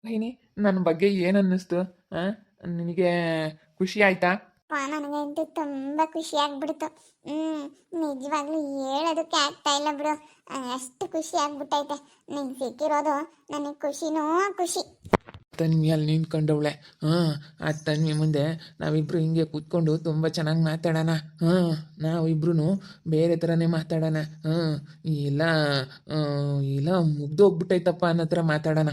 ವಾಹಿನಿ, ನನ್ನ ಬಗ್ಗೆ ಏನು ಅನ್ನಿಸ್ತು? ಆ? ನಿನಗೆ ಖುಷಿ ಆಯ್ತಾ? ನನಗಂತೂ ತುಂಬ ಖುಷಿ ಆಗ್ಬಿಡ್ತು. ನಿಜವಾಗ್ಲೂ ಹೇಳೋದಕ್ಕೆ ಆಗ್ತಾ ಇಲ್ಲ ಬಿಡು. ಅಷ್ಟು ಖುಷಿ ಆಗ್ಬಿಟ್ಟೈತೆ. ನಿಂಗೆ ಸಿಕ್ಕಿರೋದು ನನಗೆ ಖುಷಿನೂ ಖುಷಿ. ತನ್ವಿ ಅಲ್ಲಿ ನಿಂತ್ಕೊಂಡವಳೆ. ಹಾಂ, ಆ ತನ್ವಿ ಮುಂದೆ ನಾವಿಬ್ರು ಹಿಂಗೆ ಕೂತ್ಕೊಂಡು ತುಂಬ ಚೆನ್ನಾಗಿ ಮಾತಾಡೋಣ. ಹಾಂ, ನಾವಿಬ್ರು ಬೇರೆ ಥರನೇ ಮಾತಾಡೋಣ. ಹಾಂ, ಇಲ್ಲ ಇಲ್ಲ ಮುಗ್ದೋಗ್ಬಿಟ್ಟೈತಪ್ಪ ಅನ್ನೋ ಥರ ಮಾತಾಡೋಣ.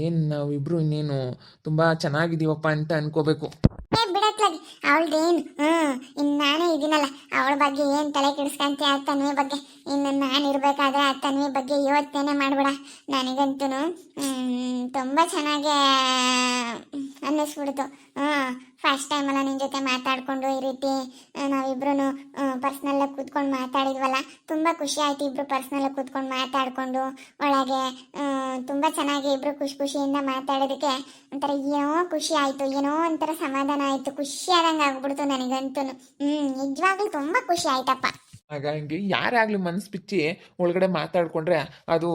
ಏನು ನಾವಿಬ್ರು ಇನ್ನೇನು ತುಂಬ ಚೆನ್ನಾಗಿದ್ದೀವಪ್ಪ ಅಂತ ಅನ್ಕೋಬೇಕು. ಬಿಡತ್ಲಾಗಿ ಅವಳ್ದೇನು. ಇನ್ನು ನಾನೇ ಇದೀನಲ್ಲ, ಅವಳ ಬಗ್ಗೆ ಏನು ತಲೆ ಕೆಡಿಸ್ಕೊಂತೀಯ? ಆ ತನ್ವಿ ಬಗ್ಗೆ ಇನ್ನು ನಾನು ಇರಬೇಕಾದ್ರೆ ಆ ತನ್ವಿ ಬಗ್ಗೆ ಯೋಚನೆ ಮಾಡ್ಬೇಡ. ನನಗಂತೂ ತುಂಬ ಚೆನ್ನಾಗಿ ಅನ್ನಿಸ್ಬಿಡ್ತು. ಫಸ್ಟ್ ಟೈಮಲ್ಲ ನಿನ್ನ ಜೊತೆ ಮಾತಾಡಿಕೊಂಡು ಈ ರೀತಿ ನಾವಿಬ್ರು ಪರ್ಸ್ನಲ್ಲಾಗಿ ಕೂತ್ಕೊಂಡು ಮಾತಾಡಿದ್ವಲ್ಲ, ತುಂಬ ಖುಷಿ ಆಯಿತು. ಇಬ್ಬರು ಪರ್ಸ್ನಲ್ಲಾಗಿ ಕೂತ್ಕೊಂಡು ಮಾತಾಡಿಕೊಂಡು ಒಳಗೆ ತುಂಬ ಚೆನ್ನಾಗಿ ಇಬ್ಬರು ಖುಷಿ ಖುಷಿಯಿಂದ ಮಾತಾಡೋದಕ್ಕೆ ಒಂಥರ ಏನೋ ಖುಷಿ ಆಯಿತು, ಏನೋ ಒಂಥರ ಸಮಾಧಾನ ಆಯಿತು, ಖುಷಿ ಆದಂಗೆ ಆಗ್ಬಿಡ್ತು ನನಗಂತೂ. ನಿಜವಾಗ್ಲೂ ತುಂಬ ಖುಷಿ ಆಯ್ತಪ್ಪ. ಆಗ ಹಿಂಗೆ ಯಾರೇ ಆಗಲಿ ಮನಸ್ಸು ಬಿಚ್ಚಿ ಒಳಗಡೆ ಮಾತಾಡಿಕೊಂಡ್ರೆ ಅದು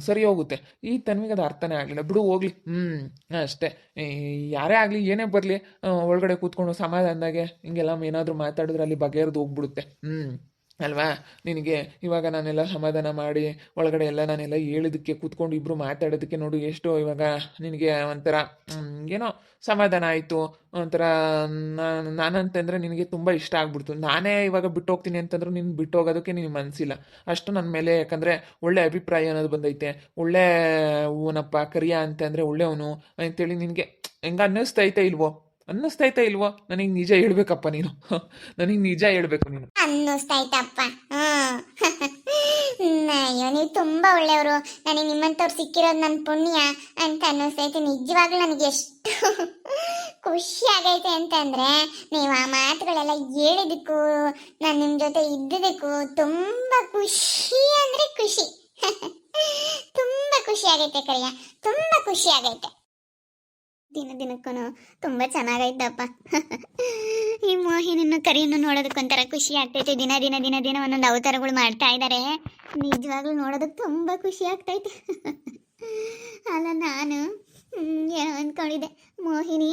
ಸರಿ ಹೋಗುತ್ತೆ. ಈ ತನ್ವಿಗೆ ಅದು ಅರ್ಥನೇ ಆಗಲಿಲ್ಲ, ಬಿಡು ಹೋಗ್ಲಿ. ಅಷ್ಟೇ. ಯಾರೇ ಆಗಲಿ ಏನೇ ಬರಲಿ ಒಳಗಡೆ ಕೂತ್ಕೊಂಡು ಸಮಾಧಾನದಾಗೆ ಹಿಂಗೆಲ್ಲ ಏನಾದರೂ ಮಾತಾಡಿದ್ರೆ ಅಲ್ಲಿ ಬಗೆಹರಿದು ಹೋಗ್ಬಿಡುತ್ತೆ. ಅಲ್ವಾ? ನಿನಗೆ ಇವಾಗ ನಾನೆಲ್ಲ ಸಮಾಧಾನ ಮಾಡಿ ಒಳಗಡೆ ಎಲ್ಲ ನಾನೆಲ್ಲ ಹೇಳಿದ್ದಕ್ಕೆ ಕೂತ್ಕೊಂಡು ಇಬ್ಬರು ಮಾತಾಡೋದಕ್ಕೆ ನೋಡು ಎಷ್ಟು ಇವಾಗ ನಿನಗೆ ಒಂಥರ ಏನೋ ಸಮಾಧಾನ ಆಯಿತು. ಒಂಥರ ನಾನಂತಂದರೆ ನಿನಗೆ ತುಂಬ ಇಷ್ಟ ಆಗ್ಬಿಡ್ತು. ನಾನೇ ಇವಾಗ ಬಿಟ್ಟು ಹೋಗ್ತೀನಿ ಅಂತಂದ್ರೂ ನಿನ್ನ ಬಿಟ್ಟು ಹೋಗೋದಕ್ಕೆ ನಿನಗೆ ಮನಸ್ಸಿಲ್ಲ ಅಷ್ಟು ನನ್ನ ಮೇಲೆ. ಯಾಕಂದರೆ ಒಳ್ಳೆ ಅಭಿಪ್ರಾಯ ಅನ್ನೋದು ಬಂದೈತೆ. ಒಳ್ಳೆ ಹೂನಪ್ಪ ಕರಿಯ ಅಂತಂದರೆ ಒಳ್ಳೆಯವನು ಅಂತೇಳಿ ನಿನಗೆ ಹೆಂಗೆ ಅನ್ನಿಸ್ತೈತೆ ಇಲ್ವೋ? ನನಗೆ ನಿಜ ಹೇಳ್ಬೇಕಪ್ಪ ನೀನು. ನನಗೆ ನಿಜ ಹೇಳ್ಬೇಕು ನೀನು. ಅನ್ನಿಸ್ತೈತಪ್ಪ. ಅಯ್ಯೋ, ನೀವು ತುಂಬ ಒಳ್ಳೆಯವರು. ನನಗೆ ನಿಮ್ಮಂಥವ್ರು ಸಿಕ್ಕಿರೋದು ನನ್ನ ಪುಣ್ಯ ಅಂತ ಅನ್ನಿಸ್ತೈತೆ. ನಿಜವಾಗ್ಲೂ ನನಗೆ ಎಷ್ಟು ಖುಷಿ ಆಗೈತೆ ಅಂತಂದರೆ, ನೀವು ಆ ಮಾತುಗಳೆಲ್ಲ ಹೇಳಿದಕ್ಕೂ ನಾನು ನಿಮ್ಮ ಜೊತೆ ಇದ್ದಿದ್ದಕ್ಕೂ ತುಂಬ ಖುಷಿ ಅಂದರೆ ಖುಷಿ. ತುಂಬ ಖುಷಿ ಆಗೈತೆ ಕರಿಯ, ತುಂಬ ಖುಷಿ ಆಗೈತೆ. ದಿನಕ್ಕೂ ತುಂಬ ಚೆನ್ನಾಗೈತಪ್ಪ. ಈ ಮೋಹಿನಿಯನ್ನು ಕರಿಯನ್ನು ನೋಡೋದಕ್ಕೊಂಥರ ಖುಷಿ ಆಗ್ತೈತೆ. ದಿನ ಒಂದೊಂದು ಅವತಾರಗಳು ಮಾಡ್ತಾ ಇದ್ದಾರೆ. ನಿಜವಾಗ್ಲೂ ನೋಡೋದಕ್ಕೆ ತುಂಬ ಖುಷಿ ಆಗ್ತೈತೆ. ಅಲ್ಲ, ನಾನು ಏನೋ ಅಂದ್ಕೊಂಡಿದ್ದೆ, ಮೋಹಿನಿ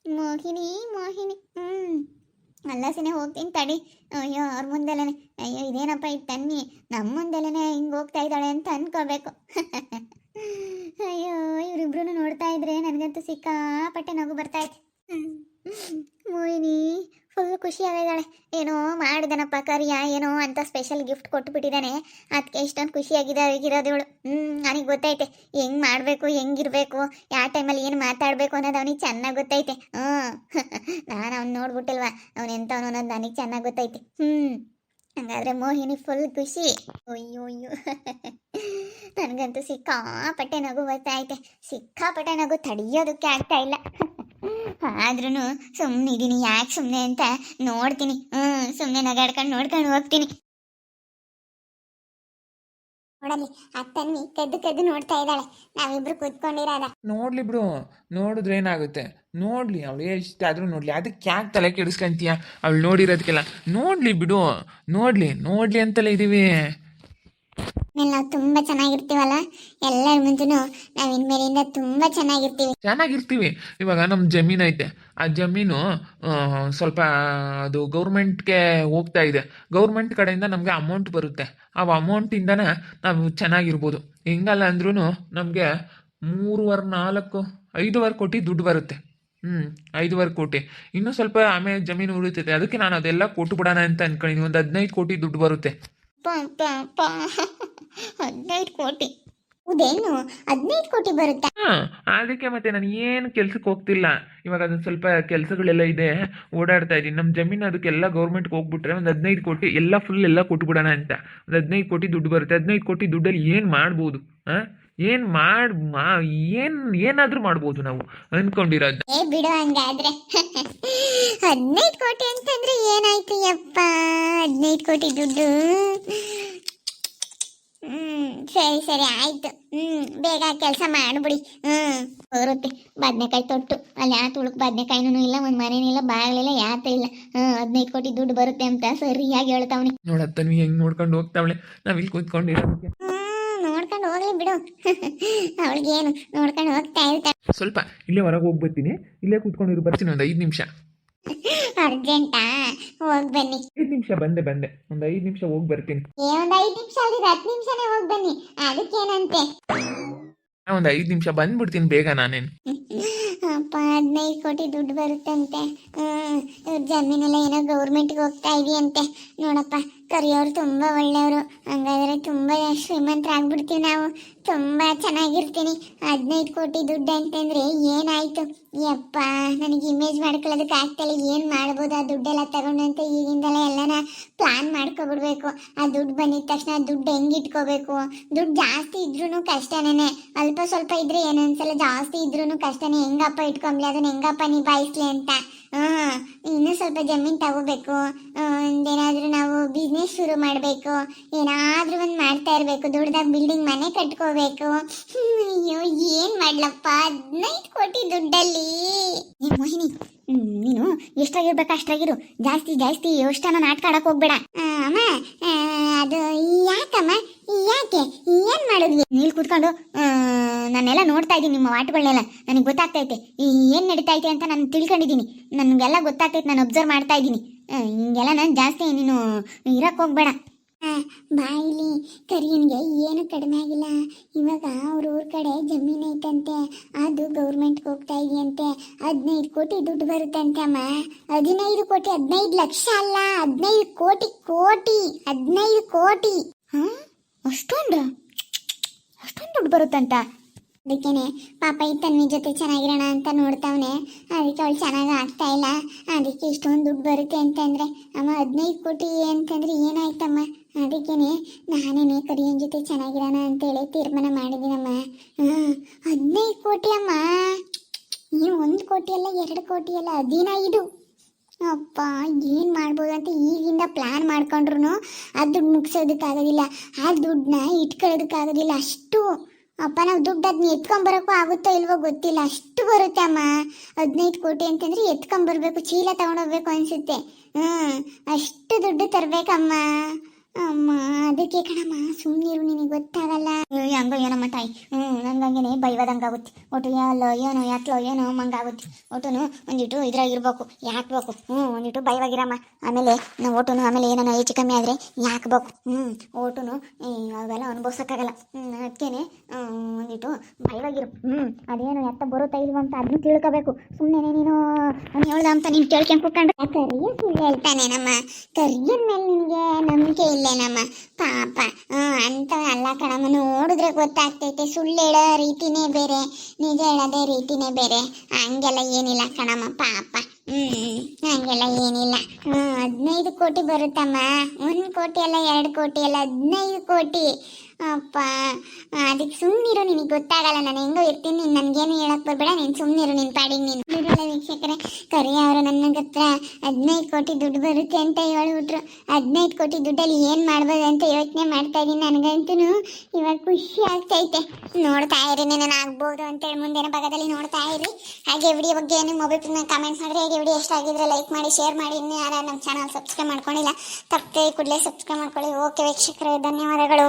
ಮೋಹಿನಿ ಮೋಹಿನಿ ಅಲ್ಲ ಸಿನೆ ಹೋಗ್ತೀನಿ ತಡಿ. ಅಯ್ಯೋ, ಅವ್ರ ಮುಂದೆಲೇ, ಅಯ್ಯೋ ಇದೇನಪ್ಪ ಇದು ತನ್ನಿ ನಮ್ಮ ಮುಂದೆಲೇ ಹಿಂಗೆ ಹೋಗ್ತಾ ಇದ್ದಾಳೆ ಅಂತ ಅನ್ಕೋಬೇಕು. ಅಯ್ಯೋ, ಇವರಿಬ್ರು ನೋಡ್ತಾ ಇದ್ರೆ ನನಗಂತೂ ಸಿಕ್ಕಾಪಟ್ಟೆ ನಗು ಬರ್ತಾಯಿತ್ತು. ಮೋಹಿನಿ ಫುಲ್ ಖುಷಿ ಆಗಿದ್ದಾಳೆ. ಏನೋ ಮಾಡಿದನಪ್ಪ ಕರಿಯ, ಏನೋ ಅಂತ ಸ್ಪೆಷಲ್ ಗಿಫ್ಟ್ ಕೊಟ್ಟುಬಿಟ್ಟಿದ್ದಾನೆ. ಅದಕ್ಕೆ ಇಷ್ಟೊಂದು ಖುಷಿಯಾಗಿರೋದು ಇವಳು. ನನಗೆ ಗೊತ್ತೈತೆ ಹೆಂಗೆ ಮಾಡಬೇಕು, ಹೆಂಗಿರಬೇಕು, ಯಾವ ಟೈಮಲ್ಲಿ ಏನು ಮಾತಾಡಬೇಕು ಅನ್ನೋದು ಅವನಿಗೆ ಚೆನ್ನಾಗಿ ಗೊತ್ತೈತೆ. ನಾನು ಅವ್ನು ನೋಡ್ಬಿಟ್ಟಿಲ್ವ, ಅವನು ಎಂಥವನು ಅನ್ನೋದು ನನಗೆ ಚೆನ್ನಾಗಿ ಗೊತ್ತೈತೆ. ಹಂಗಾದ್ರೆ ಮೋಹಿನಿ ಫುಲ್ ಖುಷಿ. ಅಯ್ಯೋ ನನಗಂತೂ ಸಿಕ್ಕಾಪಟ್ಟೆ ನಗು ಬರ್ತಾಯಿತೆ. ಸಿಕ್ಕಾಪಟ್ಟೆ ನಗು ತಡೆಯೋದಕ್ಕೆ ಆಗ್ತಾ ಇಲ್ಲ. ಆದ್ರೂ ಸುಮ್ಮನಿದ್ದೀನಿ, ಯಾಕೆ ಸುಮ್ಮನೆ ಅಂತ ನೋಡ್ತೀನಿ. ಸುಮ್ಮನೆ ನಗಾಡ್ಕೊಂಡು ನೋಡ್ಕೊಂಡು ಹೋಗ್ತೀನಿ. ನೋಡಲಿ, ಅತ್ತನ್ನಿ ಕದ್ದು ನೋಡ್ತಾ ಇದ್ದಾಳೆ. ನಾವಿಬ್ರು ಕೂತ್ಕೊಂಡಿರೋದ. ನೋಡ್ಲಿ ಬಿಡು, ನೋಡಿದ್ರೆ ಏನಾಗುತ್ತೆ? ನೋಡ್ಲಿ, ಅವಳು ಎಷ್ಟು ಆದರೂ ನೋಡ್ಲಿ. ಅದಕ್ಕೆ ಯಾಕೆ ತಲೆ ಕೆಡಿಸ್ಕೊಂತೀಯ? ಅವಳು ನೋಡಿರೋದಕ್ಕೆಲ್ಲ ನೋಡ್ಲಿ ಬಿಡು. ನೋಡ್ಲಿ ಅಂತಲೇ ಇದೀವಿ. ಮೇಲೆ ನಾವು ತುಂಬ ಚೆನ್ನಾಗಿರ್ತೀವಲ್ಲ, ಎಲ್ಲರ ಮುಂದೂ ನಾವು ಇನ್ಮೇಲಿಂದ ತುಂಬ ಚೆನ್ನಾಗಿರ್ತೀವಿ. ಇವಾಗ ನಮ್ಮ ಜಮೀನು ಐತೆ, ಆ ಜಮೀನು ಸ್ವಲ್ಪ ಅದು ಗೌರ್ಮೆಂಟ್ಗೆ ಹೋಗ್ತಾ ಇದೆ. ಗೌರ್ಮೆಂಟ್ ಕಡೆಯಿಂದ ನಮಗೆ ಅಮೌಂಟ್ ಬರುತ್ತೆ. ಆ ಅಮೌಂಟಿಂದನೇ ನಾವು ಚೆನ್ನಾಗಿರ್ಬೋದು. ಹೆಂಗಲ್ಲ ಅಂದ್ರೂ ನಮಗೆ 5.25 ಕೋಟಿ ದುಡ್ಡು ಬರುತ್ತೆ. 5.25 ಕೋಟಿ. ಇನ್ನೂ ಸ್ವಲ್ಪ ಆಮೇಲೆ ಜಮೀನು ಉಳಿತೈತೆ. ಅದಕ್ಕೆ ನಾನು ಅದೆಲ್ಲ ಕೊಟ್ಟು ಬಿಡೋಣ ಅಂತ ಅನ್ಕೊಂಡಿದ್ದೀನಿ. ಒಂದು 15 ಕೋಟಿ ದುಡ್ಡು ಬರುತ್ತೆ. 15 ಕೋಟಿ? ಹೌದೇನು? 15 ಕೋಟಿ ಬರುತ್ತಾ? ಅದಕ್ಕೆ ಮತ್ತೆ ನಾನು ಏನು ಕೆಲ್ಸಕ್ಕೆ ಹೋಗ್ತಿಲ್ಲ. ಇವಾಗ ಅದೊಂದು ಸ್ವಲ್ಪ ಕೆಲಸಗಳೆಲ್ಲ ಇದೆ, ಓಡಾಡ್ತಾ ಇದ್ದೀನಿ. ನಮ್ಮ ಜಮೀನು ಅದಕ್ಕೆಲ್ಲ ಗೌರ್ಮೆಂಟ್ಗೆ ಹೋಗ್ಬಿಟ್ರೆ ಒಂದು 15 ಕೋಟಿ ಎಲ್ಲ ಫುಲ್ ಎಲ್ಲ ಕೊಟ್ಬಿಡೋಣ ಅಂತ. ಒಂದು 15 ಕೋಟಿ ದುಡ್ಡು ಬರುತ್ತೆ. 15 ಕೋಟಿ ದುಡ್ಡಲ್ಲಿ ಏನು ಮಾಡ್ಬೋದು? ಏನಾದ್ರೂ ಮಾಡ್ಬೋದು ನಾವು ಅನ್ಕೊಂಡಿರೋದು. ಬಿಡು ಹಂಗಾದ್ರೆ. 15 ಕೋಟಿ ಅಂತಂದ್ರೆ ಏನಾಯ್ತು ಯಪ್ಪ? 15 ಕೋಟಿ ದುಡ್ಡು. ಸರಿ ಆಯ್ತು. ಬೇಗ ಕೆಲಸ ಮಾಡ್ಬಿಡಿ. ಬರುತ್ತೆ. ಬದನೆಕಾಯಿ ತೊಟ್ಟು ಅಲ್ಲಿ ಯಾವ ತುಳುಕ್ ಬದನೆಕಾಯಿನೂ ಇಲ್ಲ, ಒಂದು ಮನೇನೂ ಇಲ್ಲ, ಬಾಗಿಲಿಲ್ಲ, ಯಾತ ಇಲ್ಲ. 15 ಕೋಟಿ ದುಡ್ಡು ಬರುತ್ತೆ ಅಂತ ಸರಿಯಾಗಿ ಹೇಳ್ತಾವನಿ. ನೋಡತ್ತನ್ವಿ ಹೆಂಗ್ ನೋಡ್ಕೊಂಡು ಹೋಗ್ತಾವಳೆ ನಾವಿಲ್ಲಿ ಕೂತ್ಕೊಂಡಿರೋದಕ್ಕೆ. ನೋಡ್ಕೊಂಡು ಹೋಗ್ಲಿ ಬಿಡು. ಅವಳಿಗೇನು ನೋಡ್ಕೊಂಡು ಹೋಗ್ತಾ ಇರ್ತಾಳೆ. ಸ್ವಲ್ಪ ಇಲ್ಲೇ ಹೊರಗೆ ಹೋಗಿ ಬರ್ತೀನಿ, ಇಲ್ಲೇ ಕೂತ್ಕೊಂಡಿರು, ಬರ್ತೀನಿ ಒಂದು 5 ನಿಮಿಷ. ಅರ್ಜೆಂಟಾ? ಹೋಗಿ ಬನ್ನಿ. 5 ನಿಮಿಷ ಬಂದೆ, ಒಂದು 5 ನಿಮಿಷ ಹೋಗಿ ಬರ್ತೀನಿ. ಒಂದು 5 ನಿಮಿಷ ಅಲ್ಲಿದ್ರೆ 10 ನಿಮಿಷನೇ ಹೋಗಿ ಬನ್ನಿ, ಅದಕ್ಕೇನಂತೆ. ಒಂದು 5 ನಿಮಿಷ ಬಂದ್ಬಿಡ್ತೀನಿ ಬೇಗ ನಾನೇನು. ಅಪ್ಪ 15 ಕೋಟಿ ದುಡ್ಡು ಬರುತ್ತಂತೆ. ಇವ್ರ ಜಮೀನೆಲ್ಲ ಏನೋ ಗೌರ್ಮೆಂಟ್ಗೆ ಹೋಗ್ತಾ ಇದೆಯಂತೆ. ನೋಡಪ್ಪ ಕರಿಯೋರು ತುಂಬ ಒಳ್ಳೆಯವರು, ಹಂಗಾದ್ರೆ ತುಂಬ ಶ್ರೀಮಂತರಾಗ್ಬಿಡ್ತೀವಿ ನಾವು, ತುಂಬ ಚೆನ್ನಾಗಿರ್ತೀನಿ. 15 ಕೋಟಿ ದುಡ್ಡು ಅಂತಂದ್ರೆ ಏನಾಯ್ತು ಯಪ್ಪ, ನನಗೆ ಇಮೇಜ್ ಮಾಡ್ಕೊಳ್ಳೋದಕ್ಕೆ ಆಗ್ತಾಯಿಲ್ಲ. ಏನು ಮಾಡ್ಬೋದು ಆ ದುಡ್ಡೆಲ್ಲ ತಗೊಂಡಂತ ಈಗಿಂದಲೇ ಎಲ್ಲನ ಪ್ಲಾನ್ ಮಾಡ್ಕೊಬಿಡ್ಬೇಕು. ಆ ದುಡ್ಡು ಬಂದಿದ ತಕ್ಷಣ ದುಡ್ಡು ಹೆಂಗೆ ಇಟ್ಕೋಬೇಕು. ದುಡ್ಡು ಜಾಸ್ತಿ ಇದ್ರೂ ಕಷ್ಟನೇ, ಅಲ್ಪ ಸ್ವಲ್ಪ ಇದ್ರೆ ಏನೊಂದ್ಸಲ, ಜಾಸ್ತಿ ಇದ್ರೂ ಕಷ್ಟನೇ. ಹೆಂಗಪ್ಪ ಇಟ್ಕೊಂಬ್ಲಿ, ಅದನ್ನ ಹೆಂಗಪ್ಪ ನಿಭಾಯಿಸ್ಲಿ ಅಂತ. ಇನ್ನೂ ಸ್ವಲ್ಪ ಜಮೀನು ತಗೋಬೇಕು, ಒಂದೇನಾದ್ರೂ ನಾವು ಬಿಸ್ನೆಸ್ ಶುರು ಮಾಡಬೇಕು, ಏನಾದ್ರೂ ಒಂದು ಮಾಡ್ತಾ ಇರಬೇಕು, ದೊಡ್ಡದಾಗಿ ಬಿಲ್ಡಿಂಗ್ ಮನೆ ಕಟ್ಕೋಬೇಕು. ಅಯ್ಯೋ ಏನು ಮಾಡ್ಲಪ್ಪ 15 ಕೋಟಿ ದುಡ್ಡಲ್ಲಿ. ಮೋಹಿನಿ, ನೀನು ಎಷ್ಟಾಗಿರ್ಬೇಕು ಅಷ್ಟಾಗಿರು, ಜಾಸ್ತಿ ಜಾಸ್ತಿ ಎಷ್ಟನ ನಾಟಕ ಆಡಕ್ಕೆ ಹೋಗ್ಬೇಡ. ಅಮ್ಮ ಅದು ಯಾಕಮ್ಮ, ಯಾಕೆ ಏನು ಮಾಡಿದ್ವಿ? ನೀಲ್ ಕೂತ್ಕೊಂಡು ನಾನೆಲ್ಲ ನೋಡ್ತಾ ಇದ್ದೀನಿ, ನಿಮ್ಮ ಆಟಗಳನ್ನೆಲ್ಲ ನನಗೆ ಗೊತ್ತಾಗ್ತೈತೆ, ಏನು ನಡೀತಾ ಐತೆ ಅಂತ ನಾನು ತಿಳ್ಕೊಂಡಿದ್ದೀನಿ, ನನಗೆಲ್ಲ ಗೊತ್ತಾಗ್ತೈತೆ, ನಾನು ಅಬ್ಸರ್ವ್ ಮಾಡ್ತಾ ಇದ್ದೀನಿ. ಹಿಂಗೆಲ್ಲ ನಾನು ಜಾಸ್ತಿ ನೀನು ಇರಕ್ಕೆ ಹೋಗ್ಬೇಡ. ಬಾಯಿಲಿ ಕರಿಯನ್ಗೆ ಏನು ಕಡಿಮೆ ಆಗಿಲ್ಲ. ಇವಾಗ ಅವ್ರ ಊರ ಕಡೆ ಜಮೀನು ಐತಂತೆ, ಅದು ಗೌರ್ಮೆಂಟ್ಗೆ ಹೋಗ್ತಾ ಇದೆಯಂತೆ. 15 ಕೋಟಿ ದುಡ್ಡು ಬರುತ್ತಂತೆ ಅಮ್ಮ. 15 ಕೋಟಿ, 15 ಲಕ್ಷ ಅಲ್ಲ, 15 ಕೋಟಿ. 15 ಕೋಟಿ. ಅಷ್ಟೊಂದು ದುಡ್ಡು ಬರುತ್ತಂತ. ಅದಕ್ಕೇನೆ ಪಾಪ ಈ ತನ್ವಿ ಜೊತೆ ಚೆನ್ನಾಗಿರೋಣ ಅಂತ ನೋಡ್ತಾವನೆ, ಅದಕ್ಕೆ ಅವಳು ಚೆನ್ನಾಗಿ ಆಗ್ತಾ ಇಲ್ಲ, ಅದಕ್ಕೆ ಇಷ್ಟೊಂದು ದುಡ್ಡು ಬರುತ್ತೆ ಅಂತಂದರೆ. ಅಮ್ಮ 15 ಕೋಟಿ ಅಂತಂದರೆ ಏನಾಯ್ತಮ್ಮ? ಅದಕ್ಕೇನೆ ನಾನೇನೆ ಕರಿಯನ್ ಜೊತೆ ಚೆನ್ನಾಗಿರೋಣ ಅಂತೇಳಿ ತೀರ್ಮಾನ ಮಾಡಿದ್ದೀನಮ್ಮ. 15 ಕೋಟಿ ಅಮ್ಮ, ಈ 1 ಕೋಟಿ ಅಲ್ಲ, 2 ಕೋಟಿ ಅಲ್ಲ, 15. ಅಪ್ಪ ಏನು ಮಾಡ್ಬೋದು ಅಂತ ಈಗಿಂದ ಪ್ಲ್ಯಾನ್ ಮಾಡ್ಕೊಂಡ್ರು ಆ ದುಡ್ಡು ಮುಗಿಸೋದಕ್ಕಾಗೋದಿಲ್ಲ, ಆ ದುಡ್ಡನ್ನ ಇಟ್ಕೊಳ್ಳೋದಕ್ಕಾಗೋದಿಲ್ಲ. ಅಷ್ಟು ಅಪ್ಪ ನಾವು ದುಡ್ಡು ಅದನ್ನ ಎತ್ಕೊಂಬರೋಕ್ಕೂ ಆಗುತ್ತೋ ಇಲ್ವೋ ಗೊತ್ತಿಲ್ಲ, ಅಷ್ಟು ಬರುತ್ತೆ ಅಮ್ಮ. 15 ಕೋಟಿ ಅಂತಂದ್ರೆ ಎತ್ಕೊಂಬರ್ಬೇಕು, ಚೀಲ ತಗೊಂಡೋಗ್ಬೇಕು ಅನಿಸುತ್ತೆ. ಅಷ್ಟು ದುಡ್ಡು ತರಬೇಕಮ್ಮ. ಅಮ್ಮ ಅದಕ್ಕೆ ಕಣಮ್ಮ, ಸುಮ್ಮನಿರು, ನಿನಗೆ ಗೊತ್ತಾಗಲ್ಲ. ಹಂಗೋ ಏನಮ್ಮ ತಾಯಿ, ನಂಗಂಗೆ ಬೈವದಂಗಾಗುತ್ತೆ. ಒಟ್ಟು ಎಲ್ಲೋ ಏನೋ ಯಾತ್ಲೋ ಏನೋ ಮಂಗಾಗುತ್ತೆ. ಒಟ್ಟುನು ಒಂದಿಟ್ಟು ಇದ್ರಾಗಿರ್ಬೇಕು, ಯಾಕಬೇಕು. ಒಂದಿಟ್ಟು ಬೈವಾಗಿರಮ್ಮ. ಆಮೇಲೆ ನಾವು ಒಟ್ಟುನು ಆಮೇಲೆ ಏನೋ ಹೆಚ್ಚು ಕಮ್ಮಿ ಆದರೆ ಯಾಕಬೇಕು. ಒಟ್ಟುನು ಅವೆಲ್ಲ ಅನುಭವಿಸೋಕ್ಕಾಗಲ್ಲ. ಅದಕ್ಕೇನೆ ಒಂದಿಟ್ಟು ಬೈವಾಗಿರು. ಅದೇನು ಎತ್ತ ಬರುತ್ತಾ ಇಲ್ವ ಅಂತ ಅದನ್ನು ತಿಳ್ಕೋಬೇಕು. ಸುಮ್ಮನೆ ನೀನು ಹೇಳ್ದ ಅಂತ ನೀನು ಕೇಳ್ಕೊಂಡು ಕೂತ್ಕೊಂಡ್ರೆ ಕರಿಯ ಸುಳ್ಳು ಹೇಳ್ತಾನೇನಮ್ಮ. ಕರಿಯನ್ ಮೇಲೆ ನಿನಗೆ ನಂಬಿಕೆ ಇಲ್ಲೇನಮ್ಮ ಪಾಪ. ಅಂತ ಅಲ್ಲ ಕಣಮ್ಮ, ನೋಡಿದ್ರೆ ಗೊತ್ತಾಗ್ತೈತೆ. ಸುಳ್ಳು ಹೇಳೋ ರೀತಿನೇ ಬೇರೆ, ನಿಜ ಹೇಳೋದೇ ರೀತಿನೇ ಬೇರೆ. ಹಂಗೆಲ್ಲ ಏನಿಲ್ಲ ಕಣಮ್ಮ ಪಾಪ. ಹಂಗೆಲ್ಲ ಏನಿಲ್ಲ. 15 ಕೋಟಿ ಬರುತ್ತಮ್ಮ. 1 ಕೋಟಿ ಅಲ್ಲ, 2 ಕೋಟಿ ಅಲ್ಲ, 15 ಕೋಟಿ. ಅಪ್ಪ ಅದಕ್ಕೆ ಸುಮ್ಮನಿರು, ನಿನಗೆ ಗೊತ್ತಾಗಲ್ಲ. ನಾನು ಹೆಂಗೋ ಇರ್ತೀನಿ, ನೀನು ನನಗೇನು ಹೇಳಕ್ಕೆ ಬರಬೇಡ, ನೀನು ಸುಮ್ಮನಿರು, ನಿನ್ನ ಪಾಡಿಗೆ ನೀನು. ವೀಕ್ಷಕರೇ, ಕರಿಯ ಅವರು ನನ್ನ ಹತ್ರ 15 ಕೋಟಿ ದುಡ್ಡು ಬರುತ್ತೆ ಅಂತ ಹೇಳ್ಬಿಟ್ರು. 15 ಕೋಟಿ ದುಡ್ಡಲ್ಲಿ ಏನು ಮಾಡ್ಬೋದು ಅಂತ ಯೋಚನೆ ಮಾಡ್ತಾ ಇದ್ದೀನಿ. ನನಗಂತೂ ಇವಾಗ ಖುಷಿ ಆಗ್ತೈತೆ. ನೋಡ್ತಾ ಇರಿ, ನಾನು ಆಗ್ಬೋದು ಅಂತೇಳಿ ಮುಂದಿನ ಭಾಗದಲ್ಲಿ ನೋಡ್ತಾ ಇರಿ. ಹಾಗೆ ವಿಡಿಯೋ ಬಗ್ಗೆ ನಿಮ್ಮ ಮೊಬೈಲ್ ಕಮೆಂಟ್ ಮಾಡಿರಿ. ಹಾಗೆ ವಿಡಿಯೋ ಇಷ್ಟ ಆಗಿದ್ರೆ ಲೈಕ್ ಮಾಡಿ, ಶೇರ್ ಮಾಡಿ. ಇನ್ನೂ ಯಾರು ನಮ್ಮ ಚಾನಲ್ ಸಬ್ಸ್ಕ್ರೈಬ್ ಮಾಡ್ಕೊಂಡಿಲ್ಲ, ತಪ್ಪದೆ ಕೂಡಲೇ ಸಬ್ಸ್ಕ್ರೈಬ್ ಮಾಡ್ಕೊಳ್ಳಿ. ಓಕೆ ವೀಕ್ಷಕರೇ, ಧನ್ಯವಾದಗಳು.